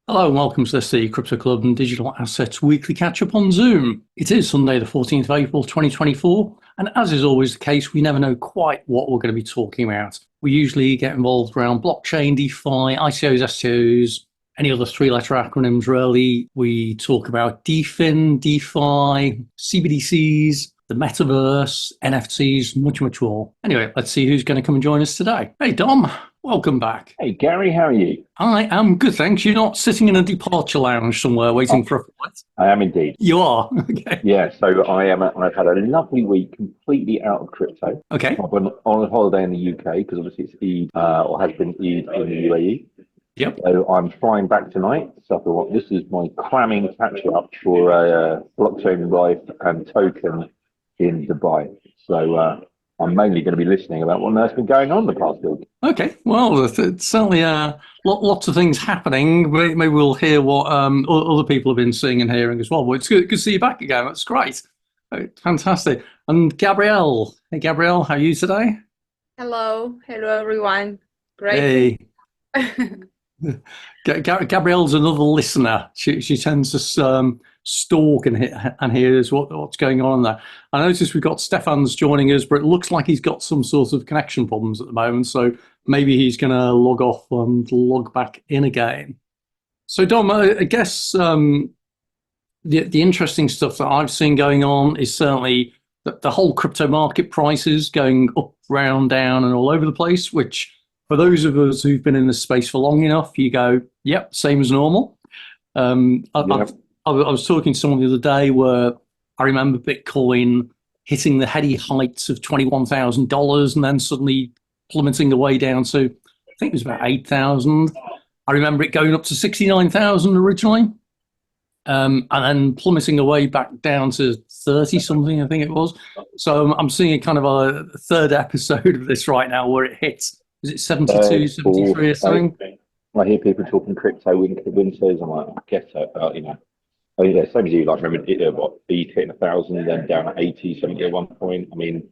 Hello and welcome to this, the Crypto Club and Digital Assets Weekly Catch-Up on Zoom. It is Sunday the 14th of April 2024, and as is always the case, we never know quite what we're going to be talking about. We usually get involved around blockchain, DeFi, ICOs, STOs, any other three-letter acronyms really. We talk about DeFi, CBDCs, the metaverse, NFTs, much more. Anyway, let's see who's going to come and join us today. Hey Dom, welcome back. Hey Gary, how are you? I am good, thanks. You're not sitting in a departure lounge somewhere waiting for a flight? I am indeed. You are? Okay. Yeah, so I am. I've had a lovely week completely out of crypto. Okay. I've been on a holiday in the UK because obviously it's Eid, or has been Eid in the UAE. Yep. So I'm flying back tonight. So I thought this is my cramming catch up for a blockchain life and token in Dubai. So I'm mainly going to be listening about what on earth's been going on the past week. Okay, well, it's certainly lots of things happening. Maybe we'll hear what other people have been seeing and hearing as well. But it's good to see you back again. That's great. Fantastic. And Gabrielle. Hey, Gabrielle, how are you today? Hello everyone. Great. Hey. Gabrielle's another listener. She tends to stalk and hears what's going on there. I noticed we've got Stefan's joining us, but it looks like he's got some sort of connection problems at the moment, so maybe he's going to log off and log back in again. So Dom, I guess the interesting stuff that I've seen going on is certainly the whole crypto market prices going up, round, down, and all over the place, which for those of us who've been in this space for long enough, you go, yep, same as normal. I was talking to someone the other day where I remember Bitcoin hitting the heady heights of $21,000 and then suddenly plummeting away down to, I think it was about 8,000. I remember it going up to 69,000 originally, and then plummeting away back down to 30 something, I think it was. So I'm seeing a kind of a third episode of this right now where it hits. Is it 72, 73 or something? I hear people talking crypto winters. I'm like, get it, you know. Oh yeah, same as you. Like, remember ETH hitting 1,000, then down at 80, 70 at one point. I mean,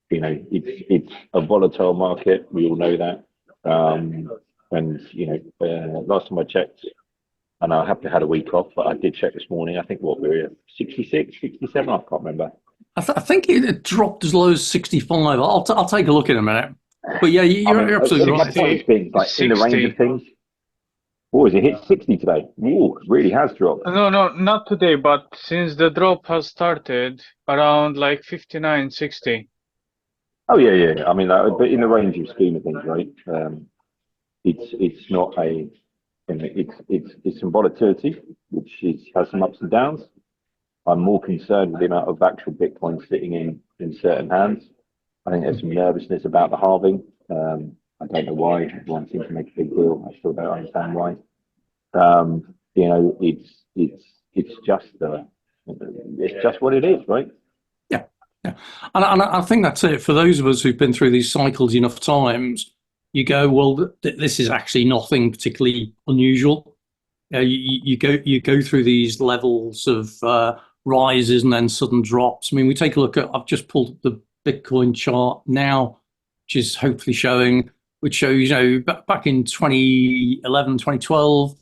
you know, it's a volatile market. We all know that. And you know, last time I checked, and I have had a week off, but I did check this morning. I think we were at 66, 67. I can't remember. I think it dropped as low as 65. I'll take a look in a minute. But yeah, you're absolutely right. It's been like in the range of things. Oh, has it hit 60 today? Oh, it really has dropped. No, not today, but since the drop has started around like 59, 60. Oh yeah. I mean, but in the range of scheme of things, right? It's not a, you know, it's some volatility, which has some ups and downs. I'm more concerned with the amount of actual Bitcoin sitting in certain hands. I think there's some nervousness about the halving. I don't know why. Everyone seems to make a big deal. I still don't understand why. You know, it's just what it is, right? Yeah. And I think that's it. For those of us who've been through these cycles enough times, you go, well, this is actually nothing particularly unusual. You go through these levels of rises and then sudden drops. I mean, we take a look at. I've just pulled up the Bitcoin chart now, which is hopefully showing, which shows, you know, back in 2011, 2012,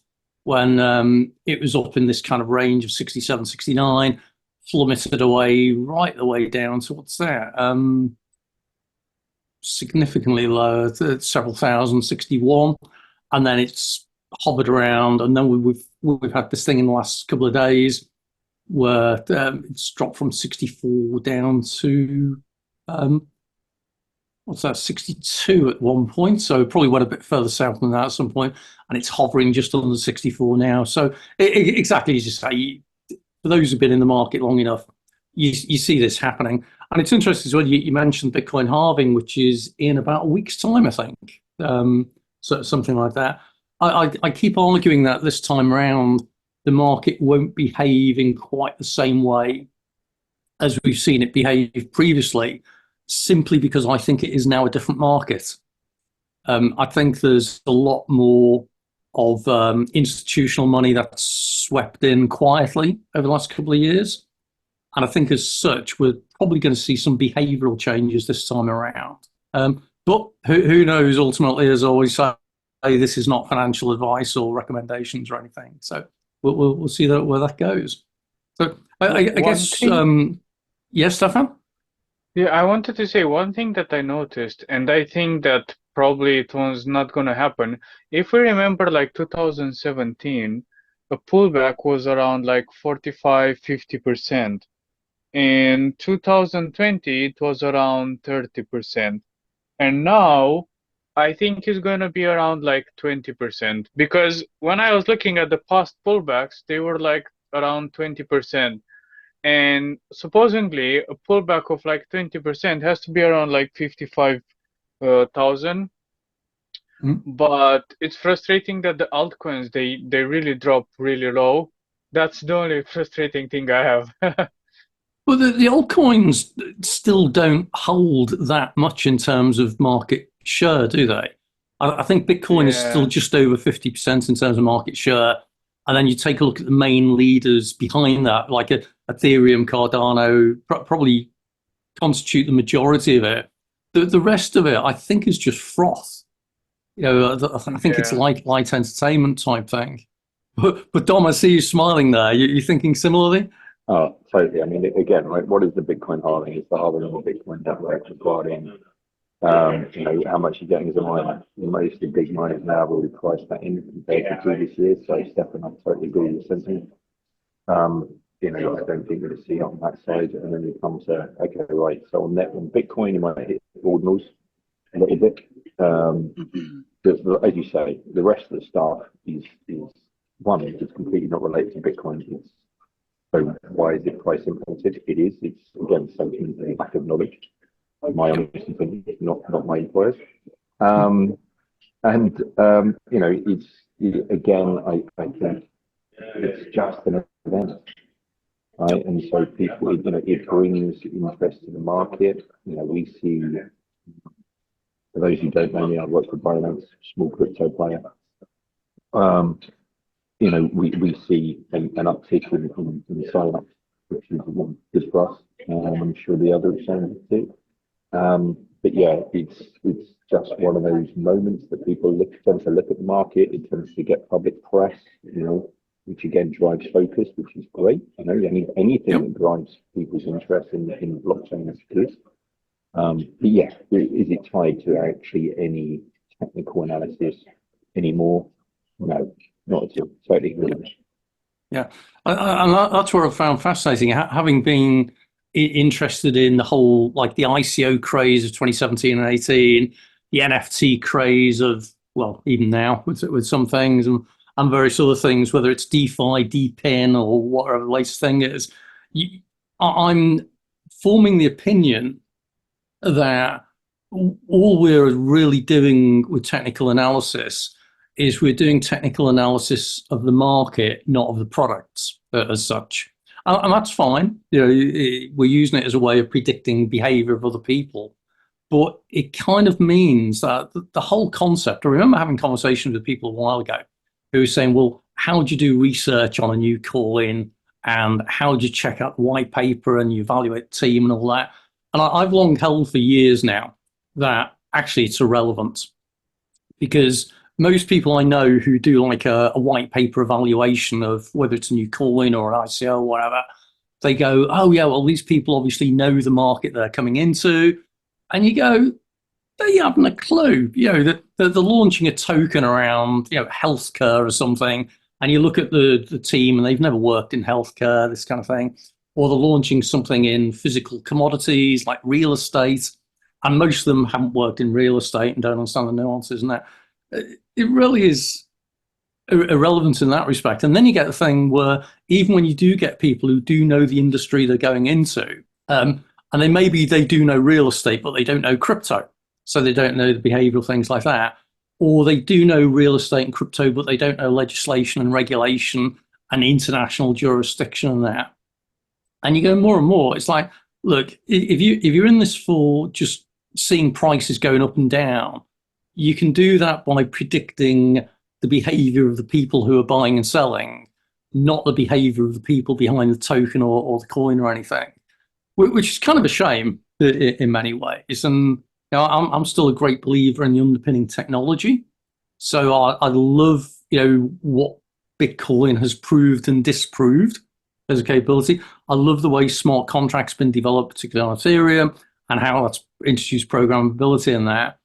when it was up in this kind of range of 67, 69, plummeted away right the way down to what's that? Significantly lower, several thousand, 61, and then it's hovered around, and then we've had this thing in the last couple of days where it's dropped from 64 down to what's that, 62 at one point, so it probably went a bit further south than that at some point, and it's hovering just under 64 now. So exactly as you say, for those who've been in the market long enough, you see this happening. And it's interesting as well, you mentioned Bitcoin halving, which is in about a week's time, I think, so something like that. I keep arguing that this time around, the market won't behave in quite the same way as we've seen it behave previously, simply because I think it is now a different market. I think there's a lot more of institutional money that's swept in quietly over the last couple of years. And I think as such, we're probably going to see some behavioural changes this time around. But who knows, ultimately, as I always say, this is not financial advice or recommendations or anything. So we'll see where that goes. So I guess, yes, Stefan? Yeah, I wanted to say one thing that I noticed, and I think that probably it was not going to happen. If we remember, like 2017, a pullback was around like 45, 50%. In 2020, it was around 30%. And now I think it's going to be around like 20%. Because when I was looking at the past pullbacks, they were like around 20%. And supposedly a pullback of like 20% has to be around like 55,000. But it's frustrating that the altcoins, they really drop really low. That's the only frustrating thing I have. Well, the altcoins still don't hold that much in terms of market share, do they? I think Bitcoin is still just over 50% in terms of market share. And then you take a look at the main leaders behind that, like Ethereum, Cardano, probably constitute the majority of it. The rest of it, I think, is just froth. You know, I think it's light entertainment type thing. But Dom, I see you smiling there. You thinking similarly? Oh, totally. I mean, again, right, what is the Bitcoin halving? It's the halving of the Bitcoin network regarding, how much you're getting as a miner. Most of the big miners now have already priced that in compared to previous years. So, Stefan, I totally agree with your sentiment. I don't think we're going to see on that side. And then you come to, okay, right, so on Bitcoin, you might hit ordinals a little bit. As you say, the rest of the stuff is one, it's completely not related to Bitcoin. So why is it price implemented? It is. It's again something a lack of knowledge. My honest opinion, not my employers. It's again. I think it's just an event, right? And so people, it brings interest to the market. We see. For those who don't know me, I work for Binance, small crypto player. We see an uptick in sign-ups, which is good for us. I'm sure the others are saying it too. But yeah, it's just one of those moments that people tend to look at the market. It tends to get public press, which again drives focus, which is great. Anything that drives people's interest in blockchain is good. But yeah, is it tied to actually any technical analysis anymore? No. Not at all. Totally agree. Yeah, and that's what I found fascinating. Having been interested in the whole, like the ICO craze of 2017 and 18, the NFT craze of, well, even now with some things and various other things, whether it's DeFi, DePIN, or whatever the latest thing is, I'm forming the opinion that all we're really doing with technical analysis is we're doing technical analysis of the market, not of the products as such. And that's fine. We're using it as a way of predicting behavior of other people. But it kind of means that the whole concept, I remember having conversations with people a while ago who were saying, well, how do you do research on a new coin? And how do you check out the white paper and you evaluate the team and all that? And I've long held for years now that actually it's irrelevant, because most people I know who do like a white paper evaluation of whether it's a new coin or an ICO or whatever, they go, oh yeah, well, these people obviously know the market they're coming into. And you go, they haven't a clue. They're launching a token around, healthcare or something. And you look at the team and they've never worked in healthcare, this kind of thing. Or they're launching something in physical commodities like real estate. And most of them haven't worked in real estate and don't understand the nuances and that. It really is irrelevant in that respect. And then you get the thing where even when you do get people who do know the industry they're going into, and they do know real estate, but they don't know crypto. So they don't know the behavioral things like that. Or they do know real estate and crypto, but they don't know legislation and regulation and international jurisdiction and that. And you go more and more, it's like, look, if you're in this for just seeing prices going up and down, you can do that by predicting the behavior of the people who are buying and selling, not the behavior of the people behind the token or the coin or anything, which is kind of a shame in many ways. And I'm still a great believer in the underpinning technology. So I love, what Bitcoin has proved and disproved as a capability. I love the way smart contracts been developed, particularly on Ethereum, and how that's introduced programmability in that.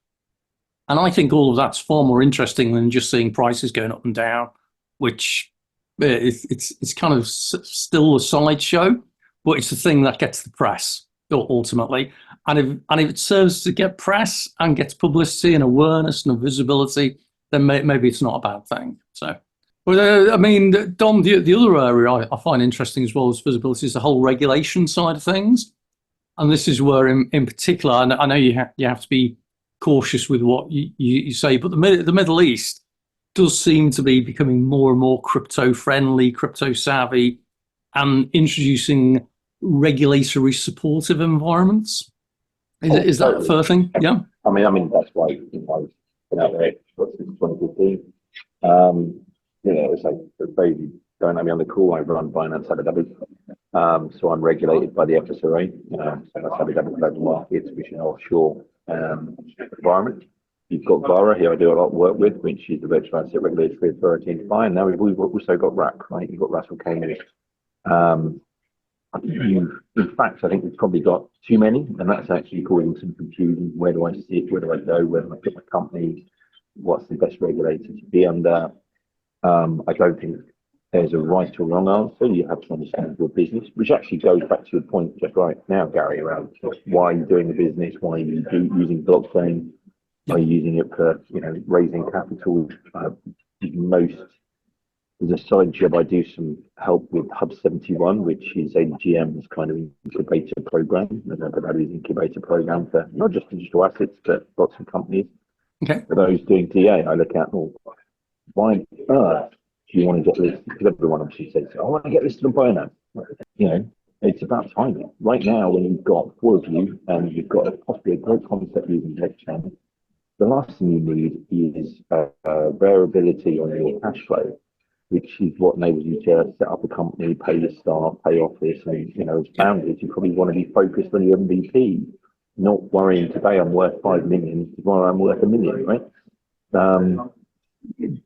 And I think all of that's far more interesting than just seeing prices going up and down, which it's kind of still a sideshow, but it's the thing that gets the press ultimately. And if it serves to get press and gets publicity and awareness and visibility, then maybe it's not a bad thing. So, I mean, Dom, the other area I find interesting as well as visibility is the whole regulation side of things. And this is where, in particular, I know you have to be cautious with what you say, but the Middle East does seem to be becoming more and more crypto friendly, crypto savvy, and introducing regulatory supportive environments. Is that a fair thing? Yeah. I mean that's why I've been out there since 2015. It's like baby. Don't let me on the call. I run Binance Abu Dhabi, so I'm regulated by the FSRA. So that's Abu Dhabi Global Markets, which is an offshore environment. You've got VARA, who I do a lot of work with, which is the Virtual Asset Regulatory Authority in Dubai. And now we've also got RAC, right? You've got Russell Cayman. In fact, I think we've probably got too many, and that's actually causing some confusion. Where do I sit? Where do I go? Where do I put my company? What's the best regulator to be under? I don't think there's a right or wrong answer. You have to understand your business, which actually goes back to your point just right now, Gary, around why you're doing the business, why are you using blockchain, are you using it for raising capital? There's a side job I do some help with Hub 71, which is AGM's kind of incubator program, Programmability incubator program for not just digital assets, but lots of companies. Okay. For those doing DA, I look at, why on earth do you want to get listed? Because everyone obviously says, I want to get listed on Binance. It's about timing. Right now, when you've got 4 of you and you've got possibly a great concept using blockchain, the last thing you need is variability on your cash flow, which is what enables you to set up a company, pay your staff, pay office, and as founders, you probably want to be focused on your MVP, not worrying today I'm worth 5 million, tomorrow I'm worth 1 million, right?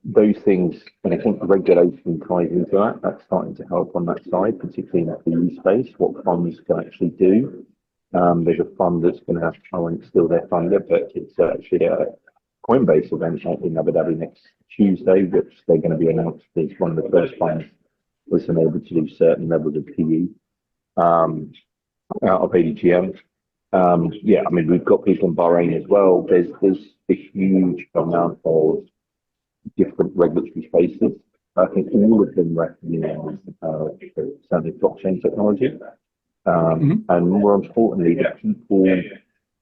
Those things, and I think the regulation ties into that. That's starting to help on that side, particularly in the PE space, what funds can actually do. There's a fund that's going to have, I won't steal their thunder, but it's actually a Coinbase event in Abu Dhabi next Tuesday, which they're going to be announced as one of the first funds that's able to do certain levels of PE out of ADGM. We've got people in Bahrain as well. There's a huge amount of different regulatory spaces. I think all of them recognize certainly blockchain technology. And more importantly, the people,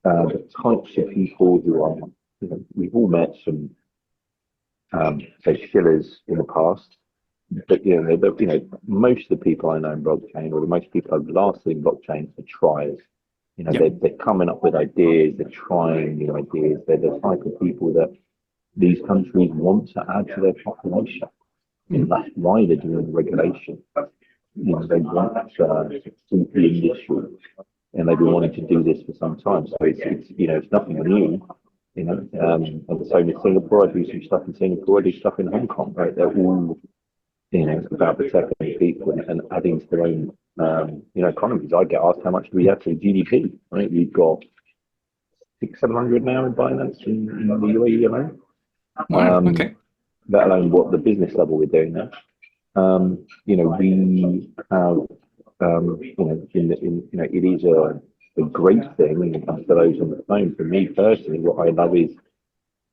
the types of people who are, we've all met some, say, shillers in the past, but most of the people I know in blockchain, or the most people I've lasted in blockchain, are triers. They're coming up with ideas, they're trying new ideas. They're the type of people that these countries want to add to their population. And that's why they're doing the regulation. They want to keep the industry, and they've been wanting to do this for some time. So it's nothing new. And the same in Singapore. I do some stuff in Singapore. I do stuff in Hong Kong. Right? They're all about protecting people and adding to their own economies. I get asked how much do we have to GDP. Right? We've got 600-700 now in Binance in the UAE alone. Wow. Okay. Let alone what the business level we're doing now. We have, it is a great thing. And for those on the phone, for me personally, what I love is,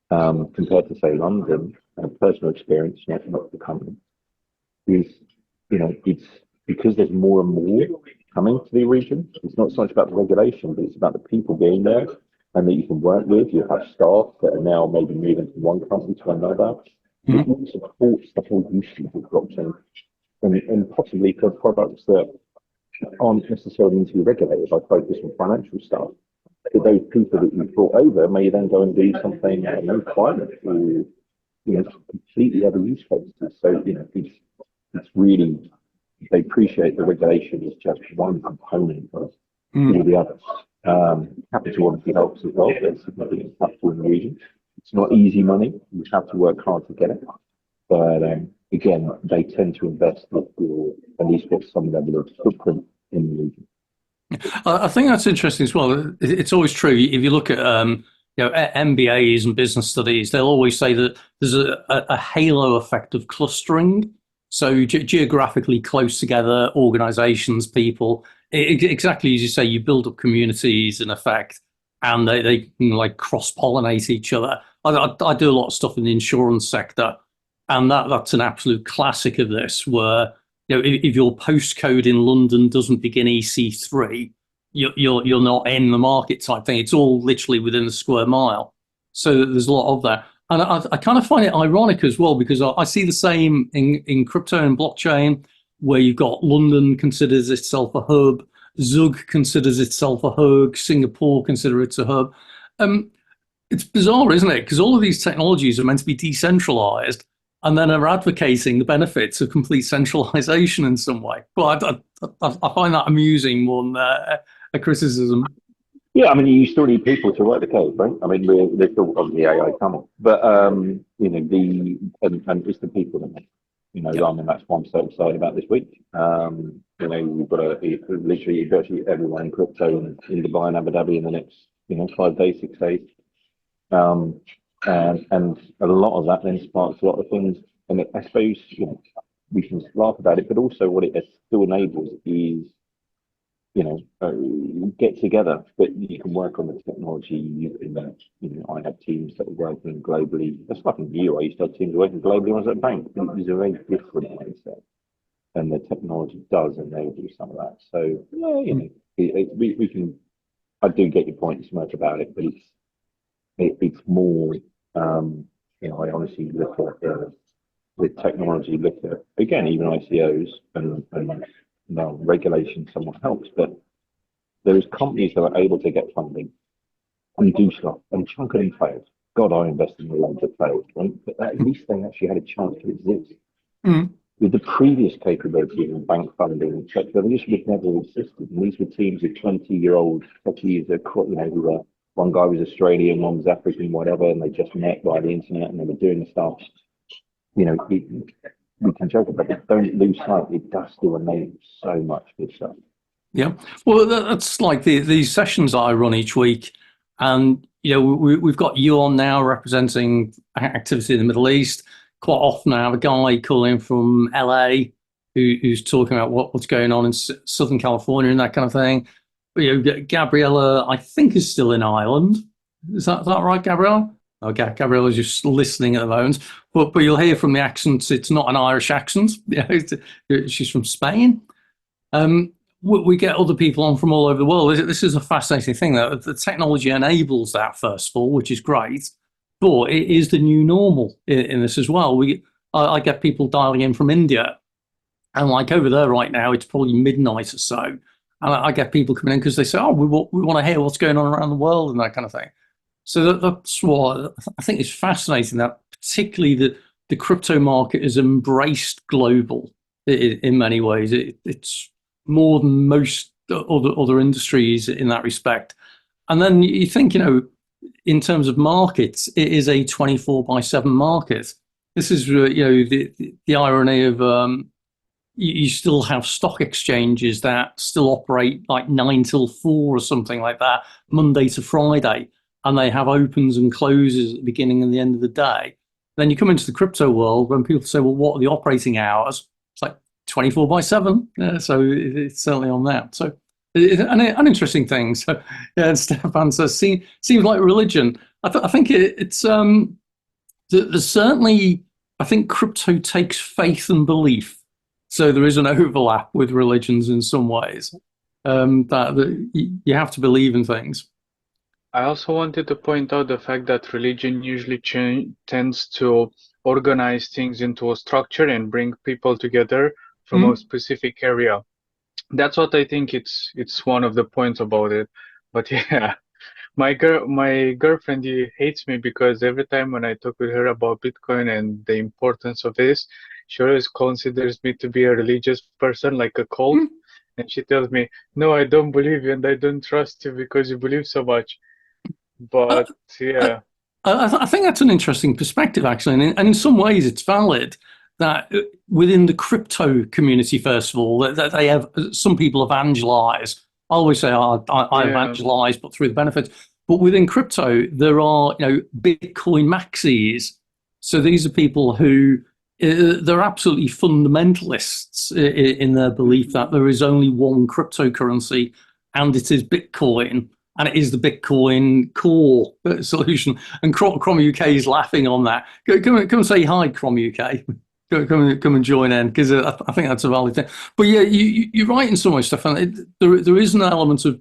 compared to say London, personal experience, not the company, is, it's because there's more and more coming to the region. It's not so much about the regulation, but it's about the people being there and that you can work with. You have staff that are now maybe moving from one company to another. It all supports the whole usage of blockchain, and possibly for products that aren't necessarily need to be regulated by focus on financial stuff. For those people that you've brought over may then go and do something climate or completely other use cases. So it's really, they appreciate the regulation is just one component of all the others. Capital obviously helps as well. There's significant capital in the region. It's not easy money. You have to work hard to get it. But again, they tend to invest if you're at least got some level of footprint in the region. I think that's interesting as well. It's always true. If you look at MBAs and business studies, they'll always say that there's a halo effect of clustering. So geographically close together, organizations, people, exactly as you say, you build up communities in effect, and they can like cross-pollinate each other. I do a lot of stuff in the insurance sector, and that's an absolute classic of this, where if your postcode in London doesn't begin EC3, you're not in the market type thing. It's all literally within a square mile. So there's a lot of that. And I kind of find it ironic as well, because I see the same in crypto and blockchain, where you've got London considers itself a hub, Zug considers itself a hub, Singapore considers it a hub. It's bizarre, isn't it? Because all of these technologies are meant to be decentralized, and then are advocating the benefits of complete centralization in some way. But I find that amusing more than a criticism. Yeah, I mean, you still need people to write the code, right? I mean, there's still obviously AI coming, but and it's the people that make. I mean, that's why I'm so excited about this week. We've got literally virtually everyone in crypto in Dubai and Abu Dhabi in the next 5 days, 6 days. And a lot of that then sparks a lot of things. And I suppose we can laugh about it, but also what it still enables is get together. But you can work on the technology. You can, I have teams that are working globally. That's nothing new. I used to have teams working globally when I was at a bank. But it was a very different mindset, and the technology does enable some of that. So we can. I do get your point so much about it, but it's more, I honestly look at with technology, look at, again, even ICOs and regulation somewhat helps, but there's companies that are able to get funding and do stuff, and chunk of them failed. God, I invested in a lot that failed, right? But at least they actually had a chance to exist. Mm. With the previous capability of bank funding, etc., they just would never have existed. And these were teams of 20-year-old techies, who were, one guy was Australian, one was African, whatever, and they just met via the internet and they were doing stuff. We can joke about it, don't lose sight. It does still enable so much good stuff. Yeah, well, that's like these sessions that I run each week, and we've got you on now representing activity in the Middle East. Quite often I have a guy calling from LA who's talking about what's going on in Southern California and that kind of thing. Gabriella, I think, is still in Ireland. Is that right, Gabriella? Okay, Gabriella's just listening at the moment, but you'll hear from the accent, it's not an Irish accent. She's from Spain. We get other people on from all over the world. This is a fascinating thing, that the technology enables that, first of all, which is great, but it is the new normal in this as well. I get people dialing in from India, and like over there right now, it's probably midnight or so, and I get people coming in because they say, we want to hear what's going on around the world and that kind of thing. So that's what I think is fascinating, that particularly the crypto market has embraced global in many ways. It's more than most other industries in that respect. And then you think, in terms of markets, it is a 24/7 market. This is, the irony of you still have stock exchanges that still operate like 9 till 4 or something like that, Monday to Friday. And they have opens and closes at the beginning and the end of the day. Then you come into the crypto world when people say, well, what are the operating hours? It's like 24/7. Yeah, so it's certainly on that. So an interesting thing. So yeah, and Stefan says, seems like religion. I think it's there's certainly, I think crypto takes faith and belief. So there is an overlap with religions in some ways, that you have to believe in things. I also wanted to point out the fact that religion usually tends to organize things into a structure and bring people together from a specific area. That's what I think it's one of the points about it. But yeah, my girlfriend hates me because every time when I talk with her about Bitcoin and the importance of this, she always considers me to be a religious person, like a cult. And she tells me, no, I don't believe you and I don't trust you because you believe so much. But yeah, I think that's an interesting perspective, actually, and in some ways it's valid that within the crypto community, first of all, that they have some people evangelize. I always say, I Yeah. evangelize, but through the benefits. But within crypto, there are Bitcoin maxis. So these are people who they're absolutely fundamentalists in their belief that there is only one cryptocurrency, and it is Bitcoin. And it is the Bitcoin core solution. And Crom UK is laughing on that. Come and say hi, Crom UK. Come and join in, because I think that's a valid thing. But yeah, you're right in some ways, Stefan. There is an element of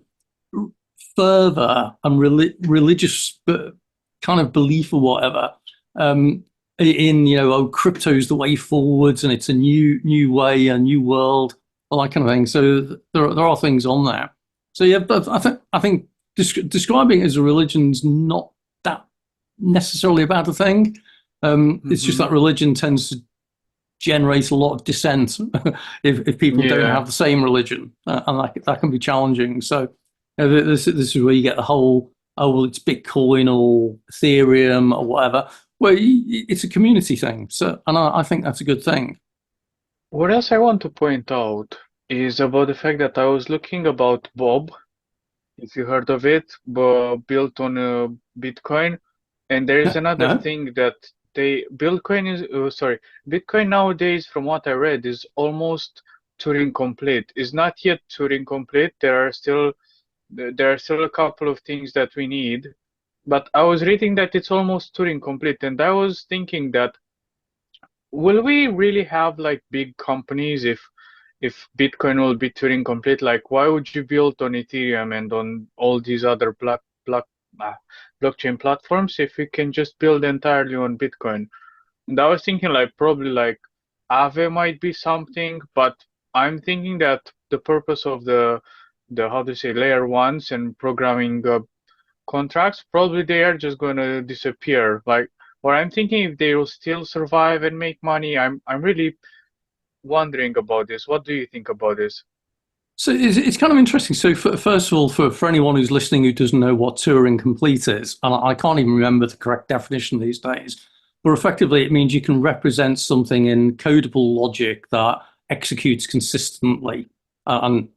fervor and religious kind of belief or whatever in crypto's the way forwards, and it's a new way, a new world, all that kind of thing. So there are things on there. So yeah, but I think describing it as a religion's not that necessarily a bad thing. It's just that religion tends to generate a lot of dissent if people don't have the same religion, and that can be challenging. So this is where you get the whole, oh well, it's Bitcoin or Ethereum or whatever. Well, it's a community thing. So, and I think that's a good thing. What else I want to point out is about the fact that I was looking about Bob, if you heard of it, built on Bitcoin. And there is another thing that Bitcoin nowadays, from what I read, is almost Turing Complete. Is not yet Turing Complete. There are still a couple of things that we need. But I was reading that it's almost Turing Complete, and I was thinking that will we really have like big companies if Bitcoin will be Turing Complete? Like, why would you build on Ethereum and on all these other blockchain platforms if we can just build entirely on Bitcoin? And I was thinking like probably like Aave might be something, but I'm thinking that the purpose of the how to say layer ones and programming contracts, probably they are just going to disappear. Like, or I'm thinking if they will still survive and make money. I'm really wondering about this. What do you think about this? So it's kind of interesting. So first of all, for anyone who's listening who doesn't know what Turing Complete is, and I can't even remember the correct definition these days, but effectively it means you can represent something in codable logic that executes consistently. So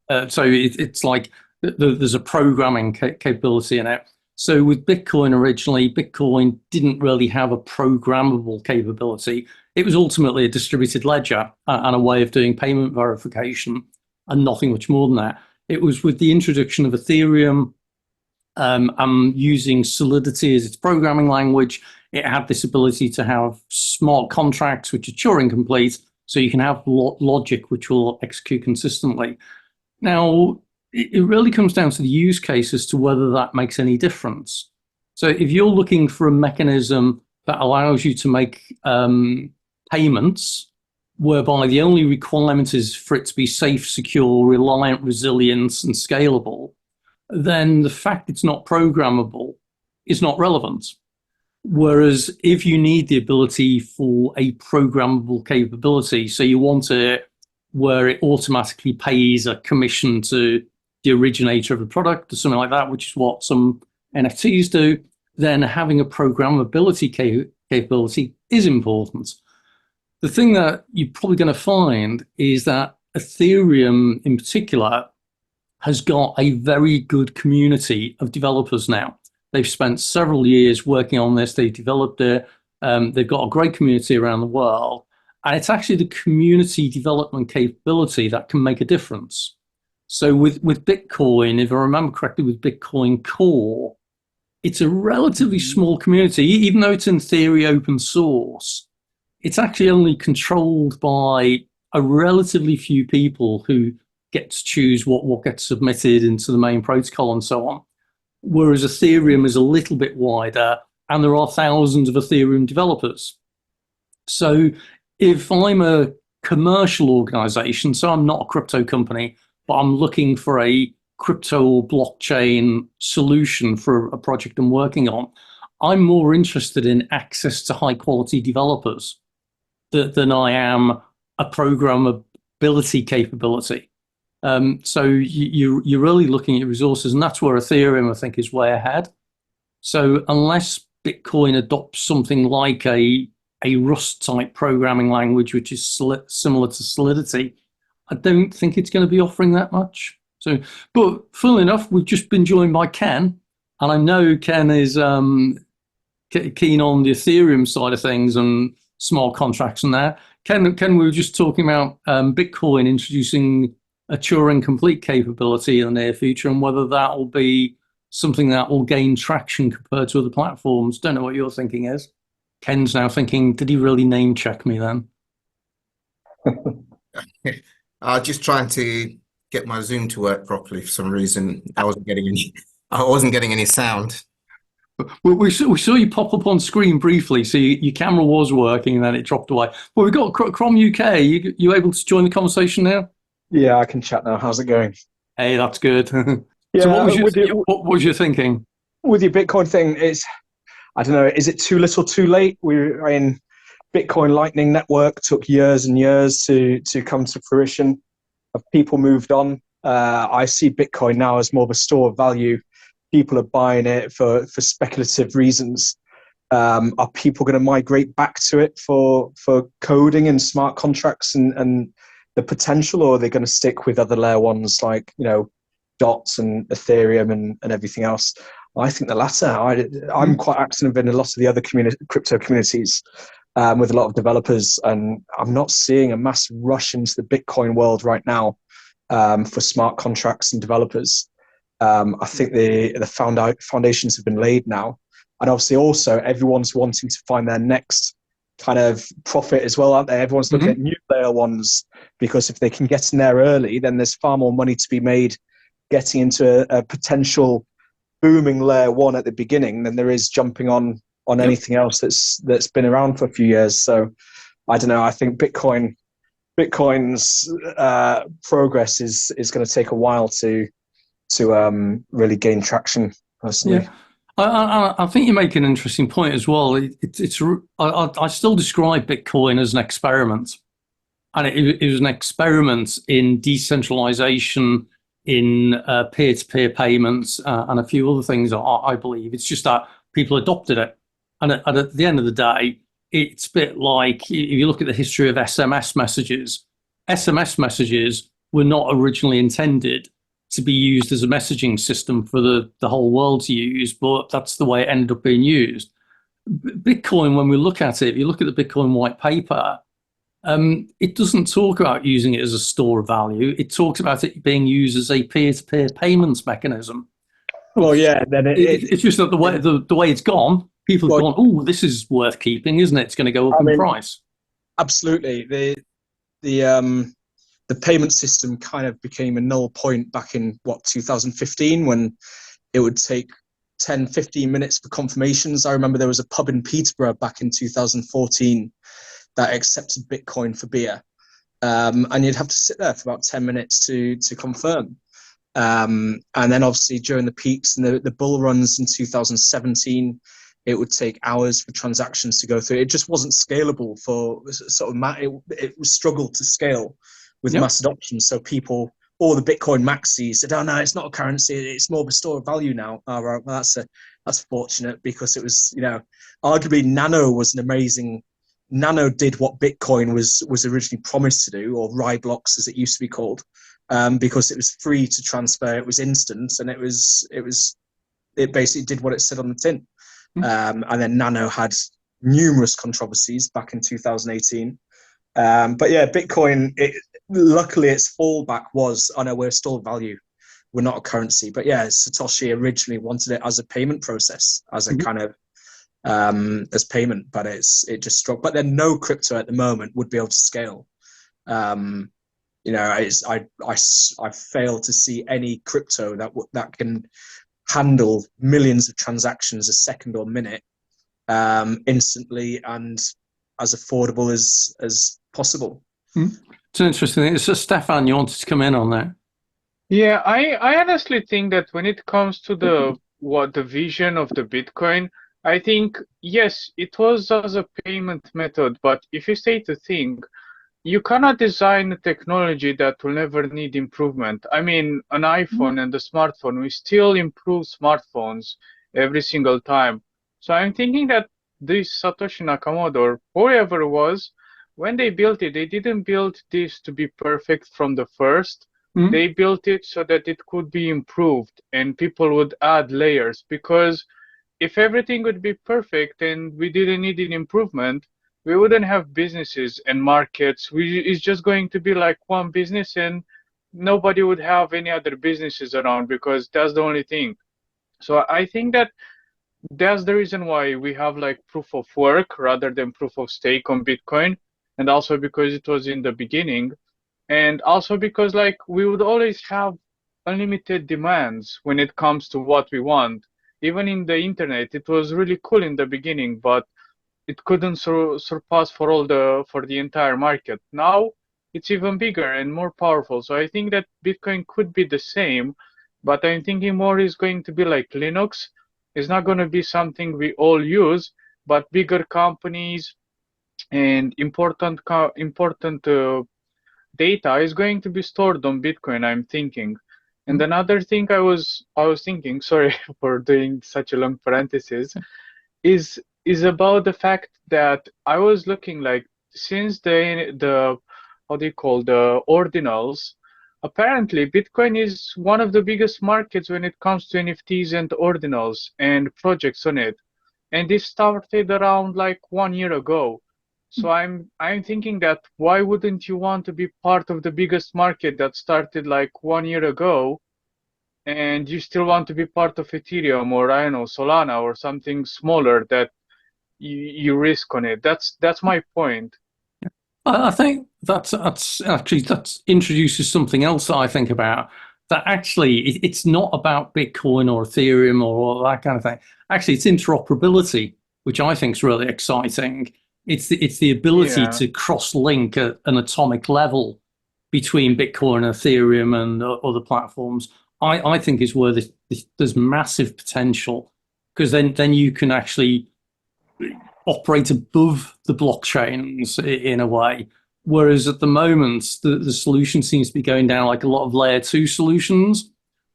it's like there's a programming capability in it. So with Bitcoin originally, Bitcoin didn't really have a programmable capability. It was ultimately a distributed ledger and a way of doing payment verification, and nothing much more than that. It was with the introduction of Ethereum and using Solidity as its programming language, it had this ability to have smart contracts, which are Turing complete, so you can have logic which will execute consistently. Now, it really comes down to the use case as to whether that makes any difference. So if you're looking for a mechanism that allows you to make payments, whereby the only requirement is for it to be safe, secure, reliant, resilient, and scalable, then the fact it's not programmable is not relevant. Whereas if you need the ability for a programmable capability, so you want it where it automatically pays a commission to the originator of the product or something like that, which is what some NFTs do, then having a programmability capability is important. The thing that you're probably going to find is that Ethereum in particular has got a very good community of developers now. They've spent several years working on this. They've developed it. They've got a great community around the world. And it's actually the community development capability that can make a difference. So with Bitcoin, if I remember correctly, with Bitcoin Core, it's a relatively small community, even though it's in theory open source. It's actually only controlled by a relatively few people who get to choose what gets submitted into the main protocol and so on. Whereas Ethereum is a little bit wider, and there are thousands of Ethereum developers. So if I'm a commercial organization, so I'm not a crypto company, but I'm looking for a crypto or blockchain solution for a project I'm working on, I'm more interested in access to high quality developers than I am a programmability capability. So you're really looking at resources, and that's where Ethereum, I think, is way ahead. So unless Bitcoin adopts something like a Rust type programming language, which is similar to Solidity, I don't think it's going to be offering that much. So, but funnily enough, we've just been joined by Ken, and I know Ken is keen on the Ethereum side of things and smart contracts and that. Ken, we were just talking about Bitcoin introducing a Turing Complete capability in the near future, and whether that will be something that will gain traction compared to other platforms. Don't know what your thinking is. Ken's now thinking, did he really name check me then? I was just trying to get my Zoom to work properly for some reason. I wasn't getting any sound. We saw you pop up on screen briefly, so your camera was working and then it dropped away. Well, we've got Crom UK. You able to join the conversation now? Yeah, I can chat now. How's it going? Hey, that's good. Yeah, So what was your thinking? With your Bitcoin thing, I don't know, is it too little too late? We're in Bitcoin Lightning Network, took years and years to come to fruition. Have people moved on? I see Bitcoin now as more of a store of value. People are buying it for speculative reasons. Are people going to migrate back to it for coding and smart contracts and the potential, or are they going to stick with other layer ones like, dots and Ethereum and everything else? I think the latter. I'm quite active in a lot of the other crypto communities with a lot of developers, and I'm not seeing a mass rush into the Bitcoin world right now for smart contracts and developers. I think the foundations have been laid now, and obviously also everyone's wanting to find their next kind of profit as well, aren't they? Everyone's looking at new layer ones, because if they can get in there early, then there's far more money to be made getting into a potential booming layer one at the beginning than there is jumping on anything else that's been around for a few years. So I don't know. I think Bitcoin's progress is going to take a while to really gain traction, personally. Yeah. I think you make an interesting point as well. I still describe Bitcoin as an experiment, and it was an experiment in decentralization, in peer-to-peer payments, and a few other things. I believe it's just that people adopted it, and at the end of the day, it's a bit like if you look at the history of SMS messages. SMS messages were not originally intended to be used as a messaging system for the whole world to use, but that's the way it ended up being used. Bitcoin, when we look at it, if you look at the Bitcoin white paper, it doesn't talk about using it as a store of value. It talks about it being used as a peer-to-peer payments mechanism. Well, yeah, then it's just that the way it's gone, people have gone, oh, this is worth keeping, isn't it? It's going to go up in price. Absolutely. The payment system kind of became a null point back in 2015, when it would take 10, 15 minutes for confirmations. I remember there was a pub in Peterborough back in 2014 that accepted Bitcoin for beer. And you'd have to sit there for about 10 minutes to confirm. And then obviously during the peaks and the bull runs in 2017, it would take hours for transactions to go through. It just wasn't scalable for sort of, it struggled to scale with mass adoption. So people, all the Bitcoin maxis said, oh no, it's not a currency, it's more of a store of value now. Oh, right, well, that's fortunate, because it was, arguably Nano did what Bitcoin was originally promised to do, or Ryblocks as it used to be called, because it was free to transfer, it was instant, and it basically did what it said on the tin. And then Nano had numerous controversies back in 2018. But yeah, Bitcoin, luckily its fallback was, I know we're still value, we're not a currency. But yeah, Satoshi originally wanted it as a payment process, as a kind of as payment, but it just struck. But then no crypto at the moment would be able to scale. I fail to see any crypto that can handle millions of transactions a second or minute instantly and as affordable as possible. It's an interesting thing. So Stefan, you wanted to come in on that? Yeah, I honestly think that when it comes to the vision of the Bitcoin, I think, yes, it was as a payment method, but if you stay to think, you cannot design a technology that will never need improvement. I mean, an iPhone and a smartphone, we still improve smartphones every single time. So I'm thinking that this Satoshi Nakamoto or whoever it was, when they built it, they didn't build this to be perfect from the first. Mm. They built it so that it could be improved and people would add layers, because if everything would be perfect and we didn't need an improvement, we wouldn't have businesses and markets. It's just going to be like one business and nobody would have any other businesses around, because that's the only thing. So I think that that's the reason why we have like proof of work rather than proof of stake on Bitcoin. And also because it was in the beginning. And also because like we would always have unlimited demands when it comes to what we want. Even in the internet, it was really cool in the beginning, but it couldn't surpass for the entire market. Now it's even bigger and more powerful. So I think that Bitcoin could be the same, but I'm thinking more is going to be like Linux. It's not going to be something we all use, but bigger companies and important data is going to be stored on Bitcoin, I'm thinking. And another thing I was thinking, sorry for doing such a long parenthesis, is about the fact that I was looking like since the how do you call the ordinals, apparently Bitcoin is one of the biggest markets when it comes to NFTs and ordinals and projects on it. And this started around like 1 year ago. So I'm thinking that why wouldn't you want to be part of the biggest market that started like 1 year ago, and you still want to be part of Ethereum or I don't know Solana or something smaller that you risk on it. That's my point. I think that's actually that introduces something else that I think about. That actually it's not about Bitcoin or Ethereum or all that kind of thing. Actually, it's interoperability, which I think is really exciting. It's the ability Yeah. to cross-link at an atomic level between Bitcoin and Ethereum and other platforms. I think is where there's massive potential, because then you can actually operate above the blockchains in a way. Whereas at the moment, the solution seems to be going down like a lot of layer 2 solutions,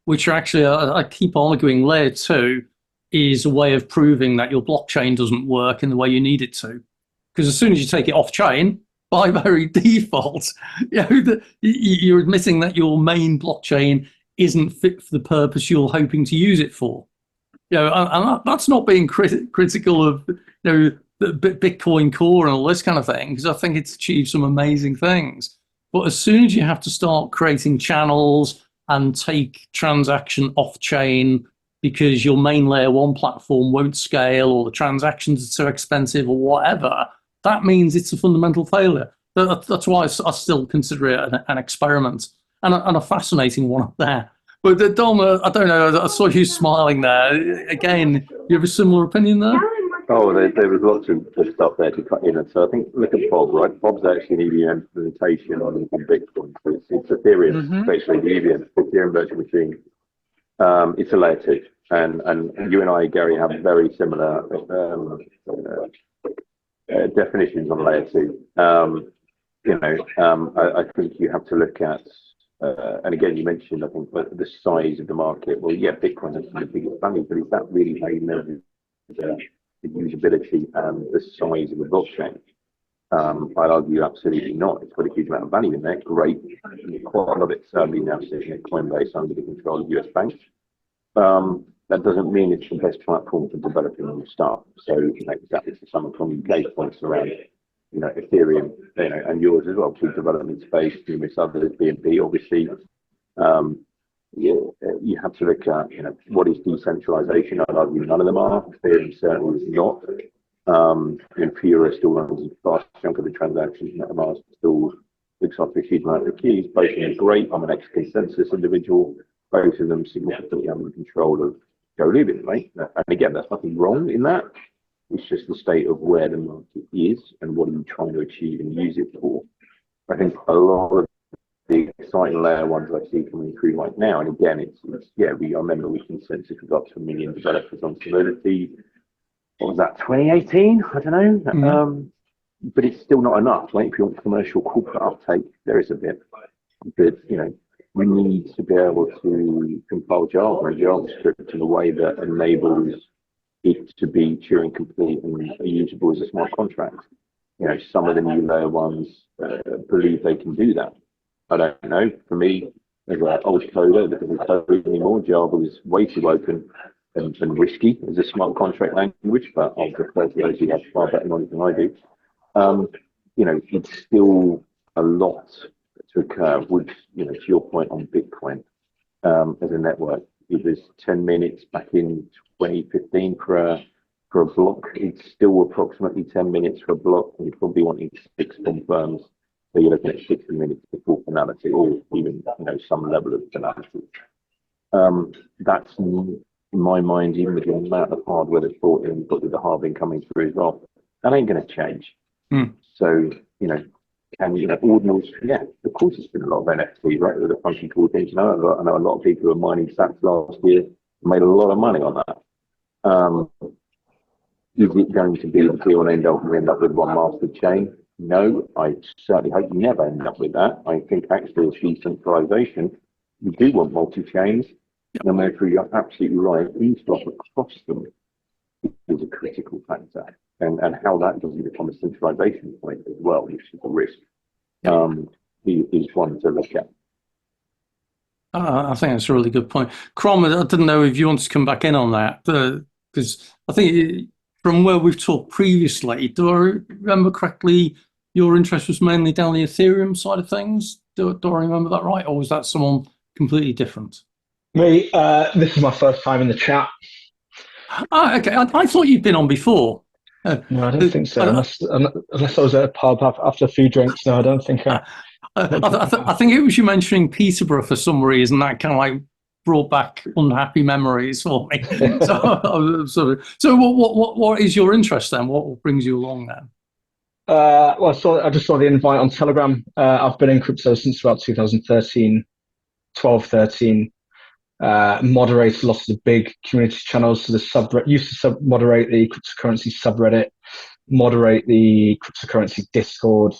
which are actually, I keep arguing, layer 2 is a way of proving that your blockchain doesn't work in the way you need it to. Because as soon as you take it off chain, by very default, you're admitting that your main blockchain isn't fit for the purpose you're hoping to use it for. And that's not being critical of the Bitcoin Core and all this kind of thing, because I think it's achieved some amazing things. But as soon as you have to start creating channels and take transaction off chain because your main layer 1 platform won't scale or the transactions are so expensive or whatever, that means it's a fundamental failure. That's why I still consider it an experiment and a fascinating one there. But Dom, I don't know, I saw you smiling there. Again, you have a similar opinion there? Oh, there was lots of stuff there to cut in. And so I think, look at Bob, right? Bob's actually an EVM implementation on Bitcoin. So it's Ethereum, basically the EVM, Ethereum virtual machine. It's a layer 2. And you and I, Gary, have very similar definitions on layer 2. I think you have to look at, and again, you mentioned, I think, the size of the market. Well, yeah, Bitcoin is the biggest value, but is that really how you measure the usability and the size of the blockchain? I'd argue absolutely not. It's got a huge amount of value in there. Great. Quite a lot of it's certainly now sitting at Coinbase under the control of US banks. That doesn't mean it's the best platform for developing new stuff. So, exactly to some from UK's points around, Ethereum, and yours as well, through development space, numerous others, BNB, obviously. You have to look at, what is decentralization? I'd argue none of them are. Ethereum certainly is not. Infura still runs a vast chunk of the transactions. MetaMask still looks after a huge amount of the keys. Both of them are great. I'm an ex-consensus individual. Both of them significantly under control of Joe Lubin, right? And again, there's nothing wrong in that. It's just the state of where the market is and what are you trying to achieve and use it for. I think a lot of the exciting layer ones I see coming through right now, and again, I remember we consensus we got to 1 million developers on Solidity. What was that, 2018? I don't know. But it's still not enough, right? If you want commercial corporate uptake, there is a bit. But, we need to be able to compile Java and JavaScript in a way that enables it to be Turing complete and usable as a smart contract. You know, some of the new layer ones believe they can do that. I don't know. For me, as an old coder that doesn't code anymore, Java is way too open and risky as a smart contract language, but I'll defer to those who have far better knowledge than I do. You know, it's still a lot to occur. Which, you know, to your point on Bitcoin as a network, it was 10 minutes back in 2015 for a block. It's still approximately 10 minutes for a block, and you're probably wanting 6 confirms. So you're looking at 60 minutes before finality, or even, you know, some level of finality. That's, in my mind, even with the amount of hardware that's brought in, but with the halving coming through as well, that ain't going to change. So, you know, can you know, ordinals? Yeah, of course, it's been a lot of NFTs, right? With the funky cool things. You know, I know a lot of people who were mining sats last year made a lot of money on that. Is it going to be the be all end up? We end up with one master chain? No, I certainly hope you never end up with that. I think actually, as decentralization, you do want multi-chains. No matter, you're absolutely right. Eavesdrop across them is a critical factor, and how that doesn't become a centralization point as well, which is a risk, is one to look at. I think that's a really good point. Crom, I didn't know if you want to come back in on that, because I think from where we've talked previously, do I remember correctly, your interest was mainly down the Ethereum side of things? Do I remember that right, or was that someone completely different? Me, this is my first time in the chat. Oh, okay. I thought you'd been on before. No, I don't think so. Unless I was at a pub after a few drinks. No, I don't think. I think it was you mentioning Peterborough for some reason that kind of like brought back unhappy memories for me. So what is your interest then? What brings you along then? Well, I just saw the invite on Telegram. I've been in crypto since about 2013, 12, 13. Moderated lots of the big community channels. So the subreddit used to moderate the cryptocurrency subreddit, moderate the cryptocurrency Discord,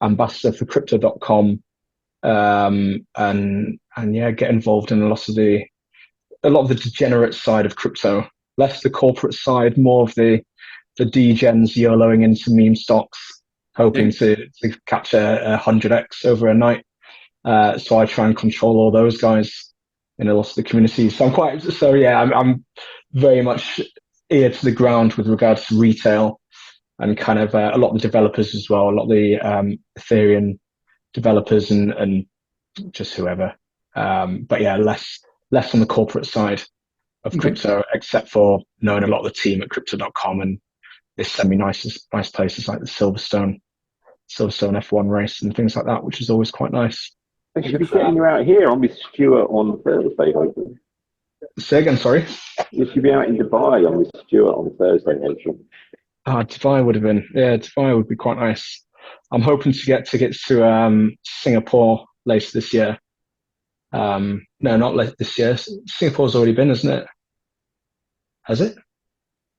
ambassador for crypto.com, and yeah, get involved in a lot of the degenerate side of crypto, less the corporate side, more of the degens YOLOing into meme stocks, hoping to catch a 100x over a night. So I try and control all those guys in a lot of the communities. So I'm very much ear to the ground with regards to retail and kind of a lot of the developers as well, a lot of the Ethereum developers and just whoever. But yeah, less on the corporate side of crypto, except for knowing a lot of the team at crypto.com, and they send me nice places like the Silverstone F1 race and things like that, which is always quite nice. I should be getting you out here. I'm with Stuart on Thursday, hopefully. Say again, sorry? You should be out in Dubai. I'm with Stuart on Thursday, hopefully. Dubai Dubai would be quite nice. I'm hoping to get tickets to Singapore later this year. No, not late this year. Singapore's already been, isn't it? Has it?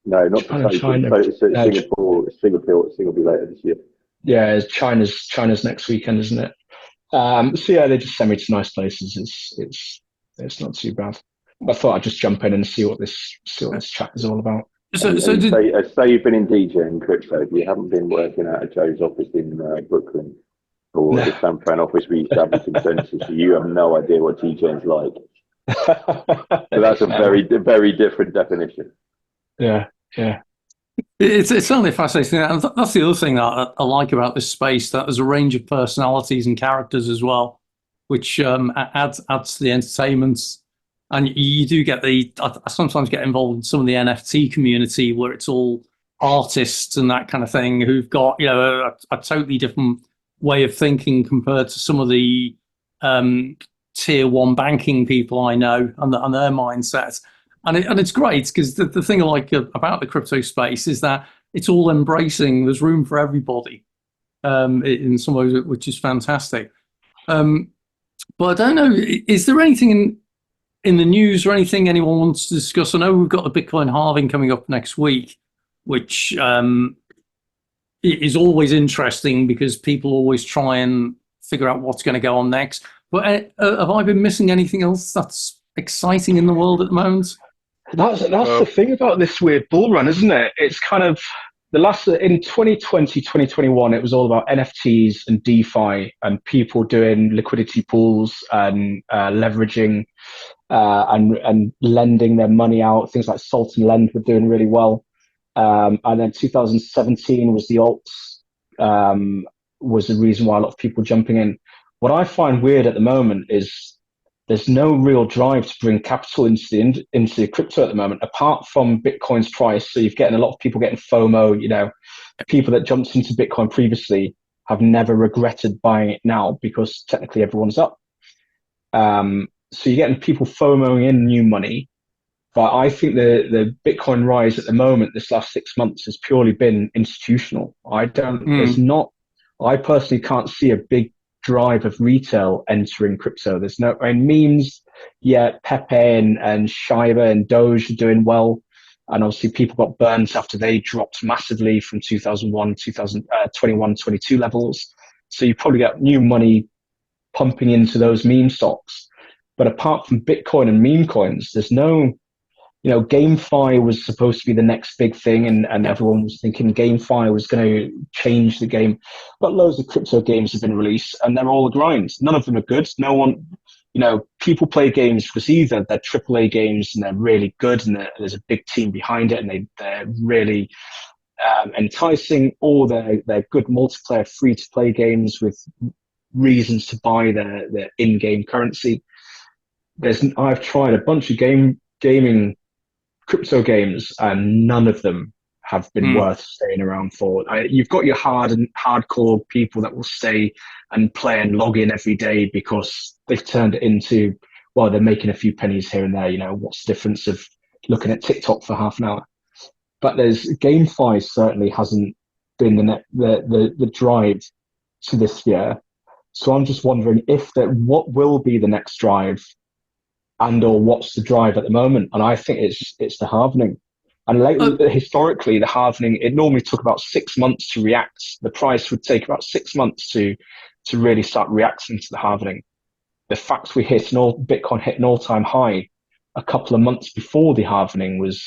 No, not China. Singapore will be later this year. Yeah, China's next weekend, isn't it? So yeah, they just send me to nice places. It's not too bad. I thought I'd just jump in and see what this chat is all about. Say you've been in DJ and crypto. You haven't been working out of Joe's office in Brooklyn or the San Fran office we used to have a consensus. So you have no idea what DJing's like. So that's a very, very different definition. Yeah. It's certainly fascinating. And that's the other thing that I like about this space, that there's a range of personalities and characters as well, which adds to the entertainment. And you do get I sometimes get involved in some of the NFT community where it's all artists and that kind of thing who've got, you know, a totally different way of thinking compared to some of the tier one banking people I know and their mindset. And it's great because the thing I like about the crypto space is that it's all embracing. There's room for everybody in some ways, which is fantastic. But I don't know, is there anything in the news or anything anyone wants to discuss? I know we've got the Bitcoin Halving coming up next week, which is always interesting because people always try and figure out what's going to go on next. But have I been missing anything else that's exciting in the world at the moment? That's the thing about this weird bull run, isn't it? It's kind of the last in 2020, 2021, it was all about NFTs and DeFi and people doing liquidity pools and leveraging and lending their money out. Things like Salt and Lend were doing really well. And then 2017 was the alts, was the reason why a lot of people jumping in. What I find weird at the moment is there's no real drive to bring capital into the crypto at the moment, apart from Bitcoin's price. So you're getting a lot of people getting FOMO. You know, people that jumped into Bitcoin previously have never regretted buying it now because technically everyone's up. So you're getting people FOMOing in new money. But I think the Bitcoin rise at the moment, this last 6 months, has purely been institutional. I personally can't see a big drive of retail entering crypto. There's no, memes, yeah, Pepe and Shiba and Doge are doing well. And obviously people got burnt after they dropped massively from 2021, 22 levels. So you probably got new money pumping into those meme stocks. But apart from Bitcoin and meme coins, there's no, GameFi was supposed to be the next big thing, and everyone was thinking GameFi was going to change the game. But loads of crypto games have been released, and they're all a grind. None of them are good. No one, people play games because either they're AAA games and they're really good, and there's a big team behind it, and they're really enticing, or they're good multiplayer, free-to-play games with reasons to buy their in-game currency. I've tried a bunch of gaming crypto games, and none of them have been worth staying around for. You've got your hardcore people that will stay and play and log in every day because they've turned it into, well, they're making a few pennies here and there. What's the difference of looking at TikTok for half an hour? But GameFi certainly hasn't been the drive to this year. So I'm just wondering what will be the next drive, or what's the drive at the moment. And I think it's the halvening. And historically, the halvening, it normally took about 6 months to react. The price would take about 6 months to really start reacting to the halvening. The fact Bitcoin hit an all-time high a couple of months before the halvening was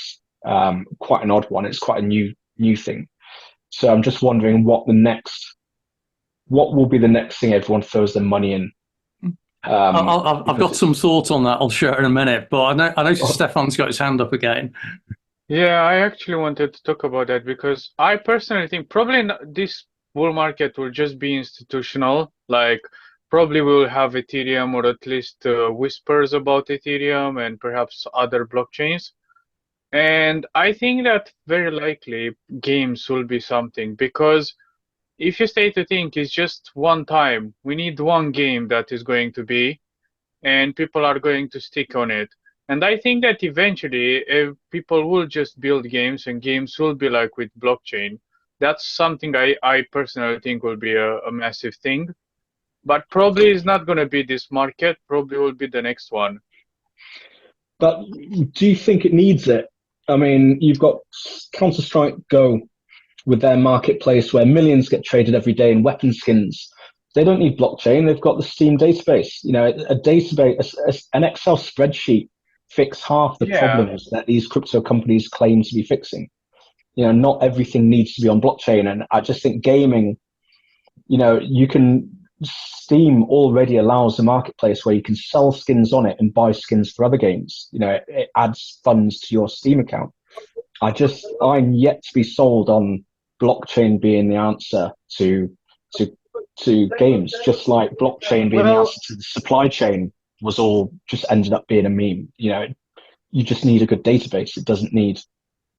quite an odd one. It's quite a new thing. So I'm just wondering what will be the next thing everyone throws their money in. I've got some thoughts on that. I'll share in a minute, but I noticed Stefan's got his hand up again. Yeah, I actually wanted to talk about that because I personally think probably this bull market will just be institutional. Like probably we'll have Ethereum, or at least whispers about Ethereum and perhaps other blockchains. And I think that very likely games will be something, because if you stay to think, it's just one time. We need one game that is going to be, and people are going to stick on it. And I think that eventually people will just build games, and games will be like with blockchain. That's something I personally think will be a massive thing. But probably it's not going to be this market. Probably will be the next one. But do you think it needs it? I mean, you've got Counter-Strike Go with their marketplace where millions get traded every day in weapon skins. They don't need blockchain. They've got the Steam database. A database, an Excel spreadsheet fix half the problems that these crypto companies claim to be fixing. Not everything needs to be on blockchain. And I just think gaming, Steam already allows a marketplace where you can sell skins on it and buy skins for other games. It adds funds to your Steam account. I'm yet to be sold on blockchain being the answer to games, just like blockchain being the answer to the supply chain was all just ended up being a meme. You just need a good database. It doesn't need.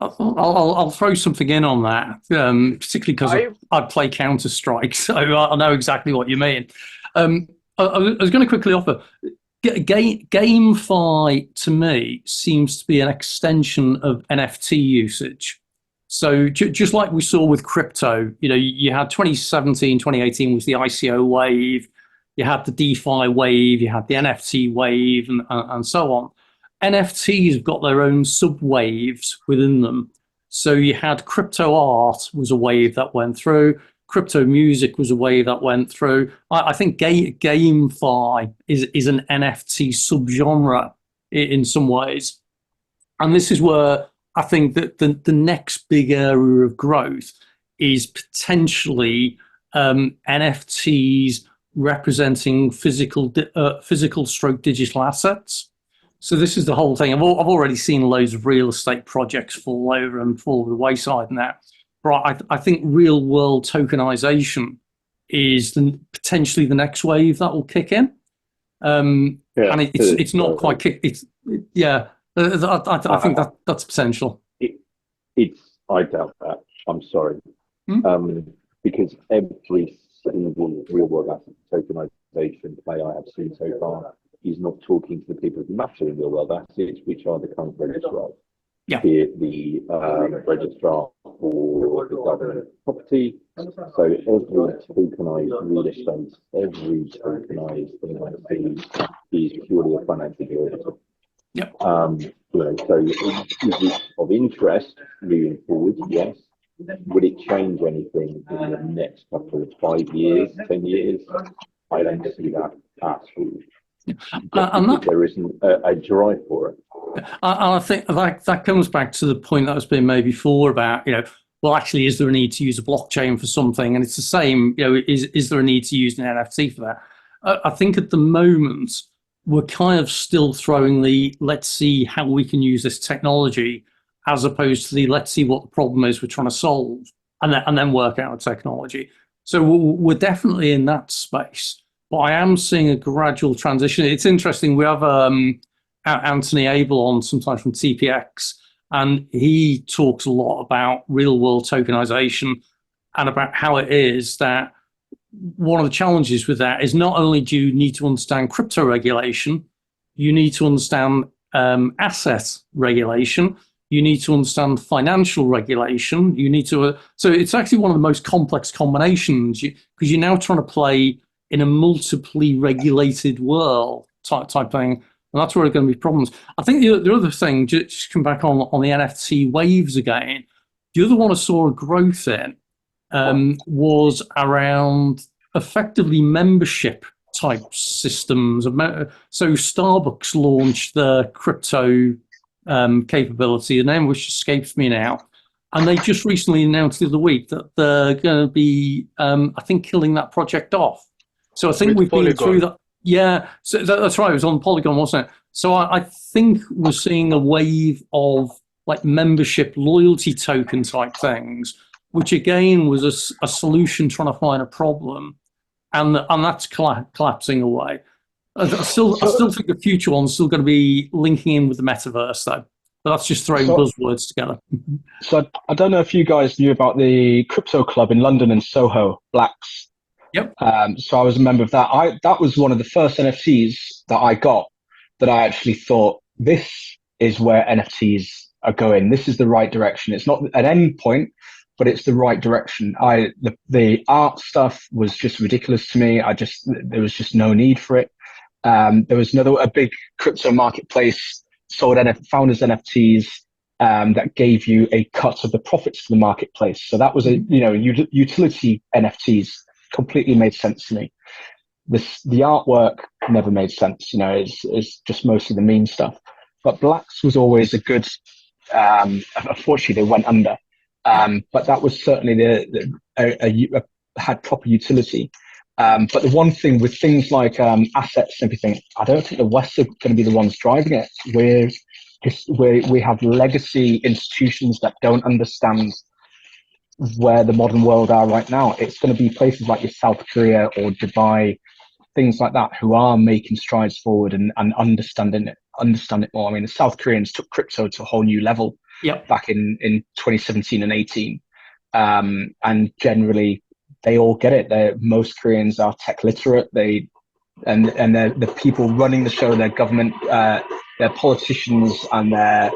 I'll throw something in on that, particularly because I play Counter-Strike, so I know exactly what you mean. I was going to quickly offer, GameFi to me seems to be an extension of NFT usage. So just like we saw with crypto, you had 2017, 2018 was the ICO wave, you had the DeFi wave, you had the NFT wave, and so on. NFTs have got their own sub-waves within them. So you had crypto art was a wave that went through, crypto music was a wave that went through. I think GameFi is an NFT subgenre in some ways. And this is where I think that the next big area of growth is potentially NFTs representing physical stroke digital assets. So this is the whole thing. I've already seen loads of real estate projects fall over and fall to the wayside now. But I think real world tokenization is potentially the next wave that will kick in. And it's not quite kicked. I think that's potential. I doubt that. I'm sorry. Because every single real world asset tokenization play I have seen so far is not talking to the people who matter in real world assets, which are the current registrars. Yeah. Be it the registrar for the government property. So every tokenized real estate, every tokenized thing I see is purely a financial derivative. Yep. So is it of interest moving forward? Yes. Would it change anything in the next couple of 5 years, 10 years? I don't see that at all. There isn't a drive for it. I think that comes back to the point that was being made before about, well, actually, is there a need to use a blockchain for something? And it's the same, is there a need to use an NFT for that? I think at the moment, we're kind of still throwing the let's see how we can use this technology as opposed to the let's see what the problem is we're trying to solve and then work out a technology. So we're definitely in that space. But I am seeing a gradual transition. It's interesting. We have Anthony Abel on sometimes from TPX, and he talks a lot about real world tokenization and about how it is that one of the challenges with that is not only do you need to understand crypto regulation, you need to understand asset regulation, you need to understand financial regulation, you need to, so it's actually one of the most complex combinations because you're now trying to play in a multiply regulated world type thing. And that's where there are going to be problems. I think the other thing, just come back on the NFT waves again, the other one I saw a growth in was around effectively membership type systems. So Starbucks launched the crypto capability, the name which escapes me now. And they just recently announced the other week that they're going to be, I think, killing that project off. So I think we've been through that. Yeah, so that's right. It was on Polygon, wasn't it? So I think we're seeing a wave of like membership loyalty token type things, which again was a solution trying to find a problem, and that's collapsing away. I still think the future one's still going to be linking in with the metaverse, though. But that's just throwing buzzwords together. So I don't know if you guys knew about the crypto club in London and Soho, Blacks. Yep. So I was a member of that. That was one of the first NFTs that I got that I actually thought, this is where NFTs are going. This is the right direction. It's not an end point, but it's the right direction. The art stuff was just ridiculous to me. There was just no need for it. There was a big crypto marketplace sold founders NFTs that gave you a cut of the profits for the marketplace. So that was utility NFTs. Completely made sense to me. The artwork never made sense. It's just mostly the meme stuff. But Blacks was always a good. Unfortunately, they went under. But that was certainly had proper utility. But the one thing with things like assets and everything, I don't think the West are going to be the ones driving it. We have legacy institutions that don't understand where the modern world are right now. It's going to be places like your South Korea or Dubai, things like that, who are making strides forward and understand it more. I mean, the South Koreans took crypto to a whole new level back in 2017 and 18. And generally, they all get it. Most Koreans are tech literate. And the people running the show, their government, their politicians, and their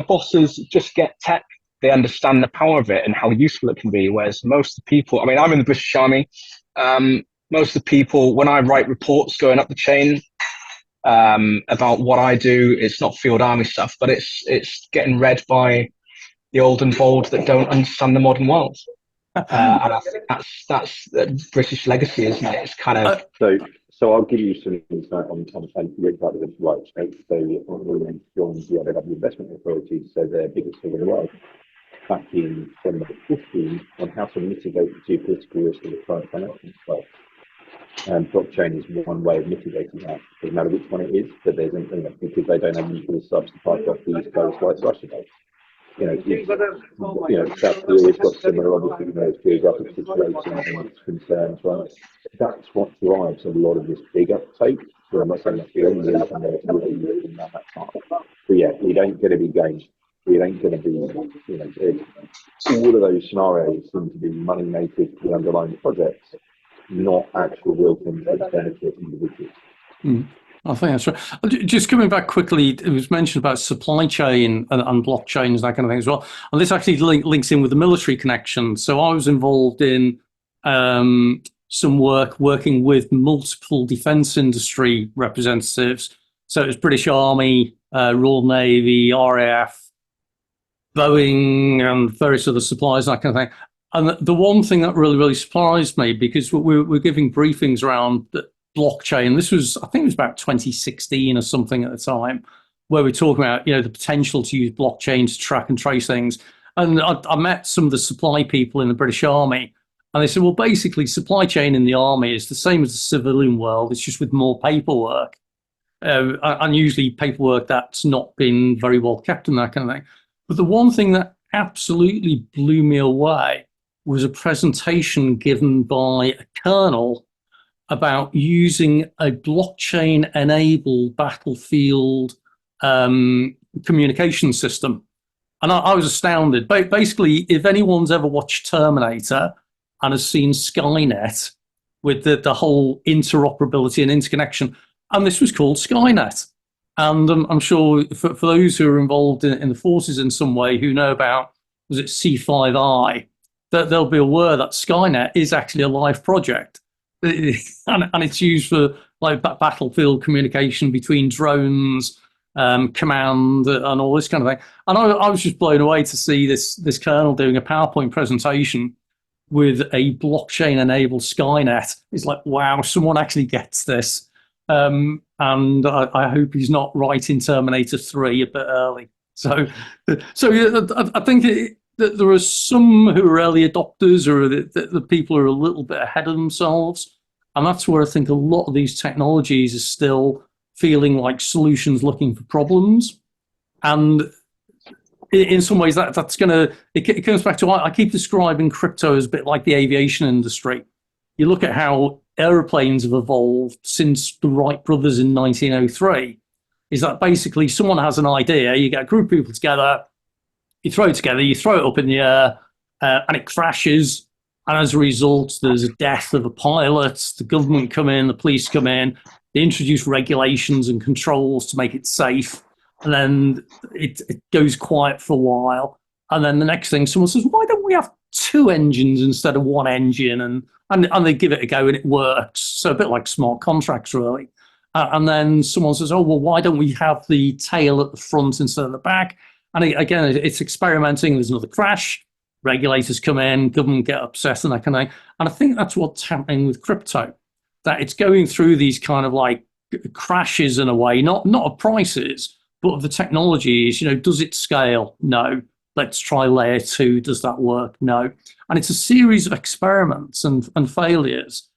bosses just get tech. They understand the power of it and how useful it can be. Whereas most of the people, I mean, I'm in the British Army. Most of the people, when I write reports going up the chain about what I do, it's not field army stuff, but it's getting read by the old and bold that don't understand the modern world. And I think that's the British legacy, isn't it? It's kind of So I'll give you some insight on Rick part of this, right? So on the other investment authorities, so they're biggest in the world, back in 2015 on how to mitigate the geopolitical risk of the current financial crisis. And blockchain is one way of mitigating that. It doesn't matter which one it is, but there's because they don't have nuclear subs to pipe off the East Coast like Russia does. South Korea's got similar, obviously, geographic situations and its concerns, right? That's what drives a lot of this big uptake. So I'm not saying that's the only reason that really in that part. But yeah, it ain't going to be games. It ain't going to be, all of those scenarios seem to be money native to the underlying projects, not actual real things that benefit individuals. I think that's right. Just coming back quickly, it was mentioned about supply chain and blockchains, that kind of thing as well. And this actually links in with the military connection. So I was involved in some working with multiple defence industry representatives. So it was British Army, Royal Navy, RAF, Boeing, and various other suppliers, that kind of thing. And the one thing that really surprised me, because we're giving briefings around blockchain. This was, I think it was about 2016 or something at the time, where we're talking about, the potential to use blockchain to track and trace things. And I met some of the supply people in the British Army, and they said, well, basically supply chain in the army is the same as the civilian world. It's just with more paperwork, and usually paperwork that's not been very well kept and that kind of thing. But the one thing that absolutely blew me away was a presentation given by a colonel about using a blockchain-enabled battlefield communication system. And I was astounded. Basically, if anyone's ever watched Terminator and has seen Skynet with the whole interoperability and interconnection, and this was called Skynet. And I'm sure for those who are involved in the forces in some way who know about, was it C5I, that they'll be aware that Skynet is actually a live project. And it's used for like battlefield communication between drones, command, and all this kind of thing. And I was just blown away to see this colonel doing a PowerPoint presentation with a blockchain-enabled Skynet. It's like, wow, someone actually gets this. And I hope he's not writing Terminator 3 a bit early. So yeah, I think that there are some who are early adopters, or the people who are a little bit ahead of themselves. And that's where I think a lot of these technologies are still feeling like solutions looking for problems. And in some ways, that's going to, it comes back to, I keep describing crypto as a bit like the aviation industry. You look at how aeroplanes have evolved since the Wright brothers in 1903, is that basically someone has an idea, you get a group of people together, you throw it together, you throw it up in the air, and it crashes. And as a result, there's a death of a pilot, the government come in, the police come in, they introduce regulations and controls to make it safe. And then it goes quiet for a while. And then the next thing, someone says, why don't we have two engines instead of one engine? And they give it a go and it works. So a bit like smart contracts, really. And then someone says, oh, well, why don't we have the tail at the front instead of the back? And again, it's experimenting. There's another crash. Regulators come in, government get upset and that kind of thing. And I think that's what's happening with crypto, that it's going through these kind of like crashes in a way, not of prices, but of the technologies. Does it scale? No. Let's try layer 2. Does that work? No. And it's a series of experiments and failures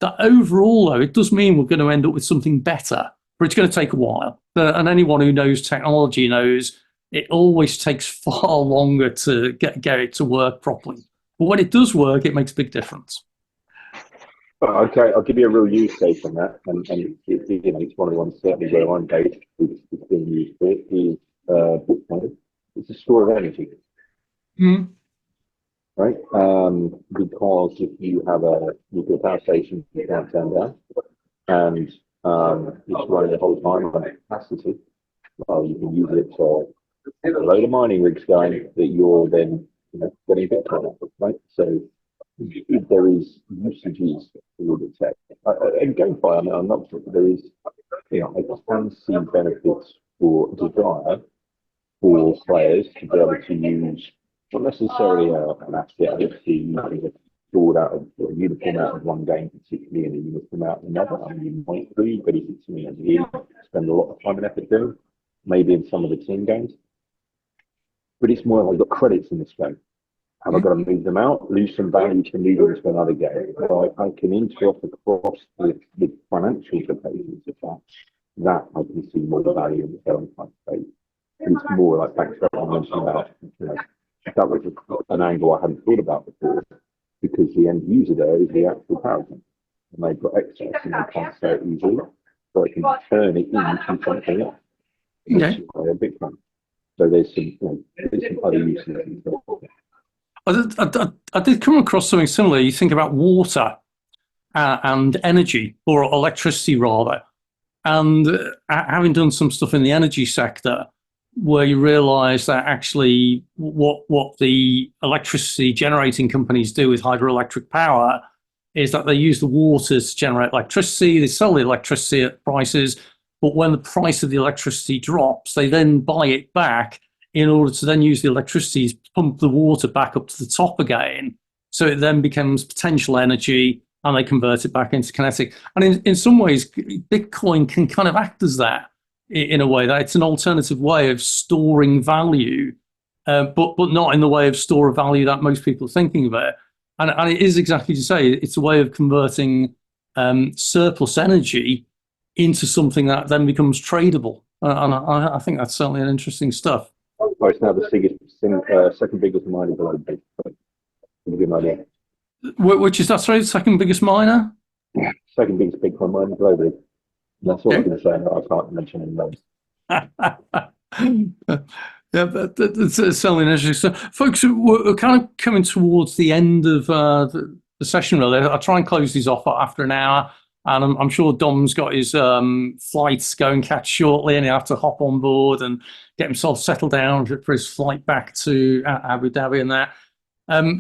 that overall, though, it does mean we're going to end up with something better, but it's going to take a while. And anyone who knows technology knows it always takes far longer to get it to work properly. But when it does work, it makes a big difference. Okay, I'll give you a real use case on that, and it's one of the ones certainly where I'm based. It's being used for it is Bitcoin. It's a store of energy, right? Because if you have a nuclear power station, you can't turn down, and it's running the whole time on capacity. Well, you can use it for a load of mining rigs going that you're then getting Bitcoin off of, right? So if there is usages for the tech, and going by, I'm not sure, but there is, I can see benefits for desire for players to be able to use not necessarily an asset to use stored out of a uniform out of one game, particularly in a uniform out of another. I mean, you might do, but if it's something that you spend a lot of time and effort doing, maybe in some of the team games. But it's more like I've got credits in this game. Have I got to move them out, lose some value to move them to another game? So I can interact across the financial implications of that I can see more value in the selling price space. And it's more like back to what I mentioned about, that was an angle I hadn't thought about before, because the end user there is the actual power company, and they've got excess and they can't sell it easily, so I can turn it into something else. Okay. A Bitcoin. So there's some other uses. I did come across something similar. You think about water and energy, or electricity rather, and having done some stuff in the energy sector, where you realise that actually what the electricity generating companies do with hydroelectric power is that they use the water to generate electricity. They sell the electricity at prices, but when the price of the electricity drops, they then buy it back in order to then use the electricity to pump the water back up to the top again. So it then becomes potential energy, and they convert it back into kinetic. And in some ways, Bitcoin can kind of act as that, in a way that it's an alternative way of storing value, but not in the way of store of value that most people are thinking of it. And it is exactly to say, it's a way of converting surplus energy into something that then becomes tradable. And I think that's certainly an interesting stuff. Oh, it's now the second biggest miner globally. Give you an idea. Which is that, sorry, the second biggest miner? Second biggest Bitcoin miner globally. That's all I'm going to say. I can't mention any names. Yeah, that's certainly interesting. So, folks, we're kind of coming towards the end of the session, really. I'll try and close these off after an hour, and I'm sure Dom's got his flights go and catch shortly, and he'll have to hop on board and get himself settled down for his flight back to Abu Dhabi and that.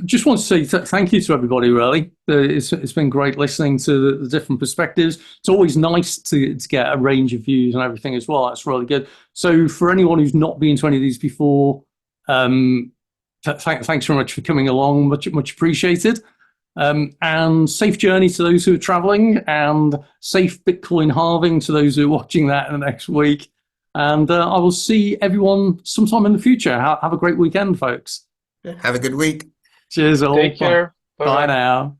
Just want to say thank you to everybody, really. It's been great listening to the different perspectives. It's always nice to get a range of views and everything as well. That's really good. So for anyone who's not been to any of these before, thanks very much for coming along. Much appreciated. And safe journey to those who are traveling, and safe Bitcoin halving to those who are watching that in the next week. And I will see everyone sometime in the future. Have a great weekend, folks. Have a good week. Cheers all. Take care. Bye now.